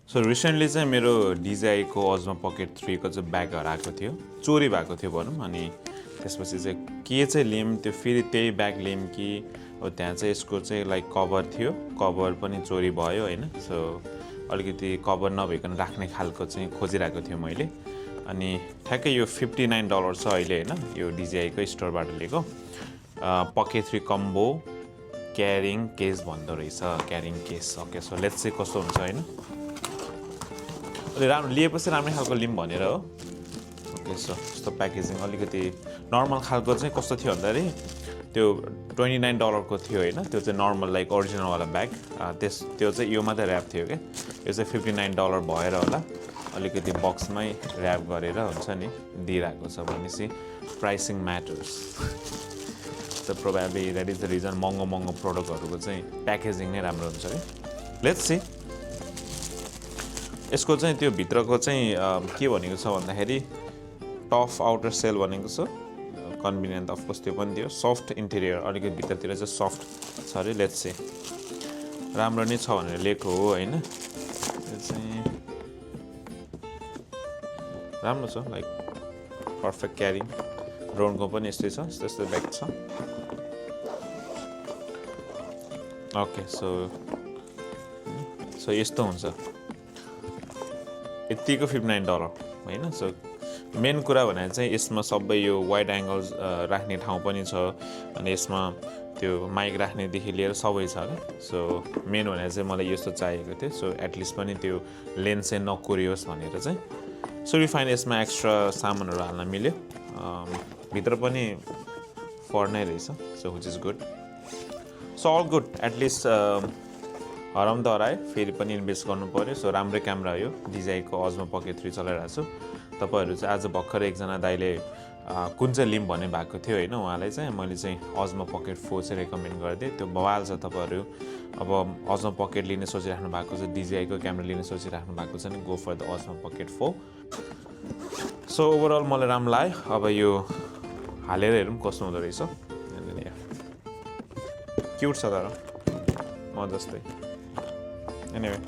So recently चाहिँ मेरो DJI को Osmo Pocket 3 को चाहिँ ब्याग हराएको थियो, चोरी भएको थियो भनौँ। अनि त्यसपछि चाहिँ के चाहिँ लियौँ, त्यो फेरि त्यही ब्याग लियौँ कि अब त्यहाँ चाहिँ यसको चाहिँ लाइक कभर थियो, कभर पनि चोरी भयो होइन। सो अलिकति कभर नभइकन राख्ने खालको चाहिँ खोजिरहेको थियो मैले। अनि ठ्याक्कै यो $59 छ अहिले होइन, यो DJI को स्टोरबाट लिएको Pocket 3 कम्बो क्यारिङ केस भन्दो रहेछ, carrying case. Okay, so let's see कस्तो हुन्छ होइन। अहिले राम्रो लिएपछि राम्रै खालको लिम भनेर हो। ओके, सो यस्तो प्याकेजिङ अलिकति नर्मल खालको चाहिँ कस्तो थियो भन्दाखेरि त्यो $29 को थियो होइन, त्यो चाहिँ नर्मल लाइक ओरिजिनलवाला ब्याग। त्यो चाहिँ यो मात्रै ऱ्याप थियो क्या, यो चाहिँ $59 भएर होला अलिकति बक्समै ऱ्याप गरेर हुन्छ नि दिइरहेको छ भनेपछि pricing matters. So probably that is the reason महँगो प्रोडक्टहरूको चाहिँ प्याकेजिङ नै राम्रो हुन्छ है। लेट्स सी यसको चाहिँ त्यो भित्रको चाहिँ के भनेको छ भन्दाखेरि टफ आउटर सेल भनेको छ, कन्भिनियन्ट अफकोर्स त्यो पनि थियो, सफ्ट इन्टेरियर अलिकति भित्रतिर चाहिँ सफ्ट छ अरे। लेट्स सी राम्रो नै छ भनेर लेखेको हो होइन। यो चाहिँ राम्रो छ, लाइक पर्फेक्ट क्यारिङ। ड्रोनको पनि यस्तै छ, यस्तो ब्याग छ। ओके, सो यस्तो हुन्छ, यतिको $59 होइन। सो मेन कुरा भने चाहिँ यसमा सबै यो वाइड एङ्गल्स राख्ने ठाउँ पनि छ, अनि यसमा त्यो माइक राख्नेदेखि लिएर सबै छ क्या। सो मेन भने चाहिँ मलाई यस्तो चाहिएको थियो, सो एटलिस्ट पनि त्यो लेन्स चाहिँ नकोरियोस् भनेर चाहिँ। सो रिफाइन यसमा एक्स्ट्रा सामानहरू हाल्न मिल्यो, भित्र पनि पर्नै रहेछ, so which is good. So all good, at least हराउँ त हरायो, फेरि पनि इन्भेस्ट गर्नु पऱ्यो। सो राम्रै क्यामेरा हो यो, DJI को Osmo Pocket 3 चलाइरहेको छु। तपाईँहरू चाहिँ आज भर्खर एकजना दाइले कुन चाहिँ लिम भन्ने भएको थियो होइन, उहाँलाई चाहिँ मैले चाहिँ Osmo Pocket 4 चाहिँ रेकमेन्ड गरिदिएँ। त्यो बवाल छ। तपाईँहरू अब Osmo Pocket लिने सोचिराख्नु भएको छ, DJI को क्यामेरा लिने सोचिराख्नु भएको छ नि, go for the Osmo Pocket 4। So overall मलाई राम्रो लाग्यो। अब यो हालेर हेरौँ कस्तो हुँदो रहेछ। क्युट छ तर म जस्तै। Anyway,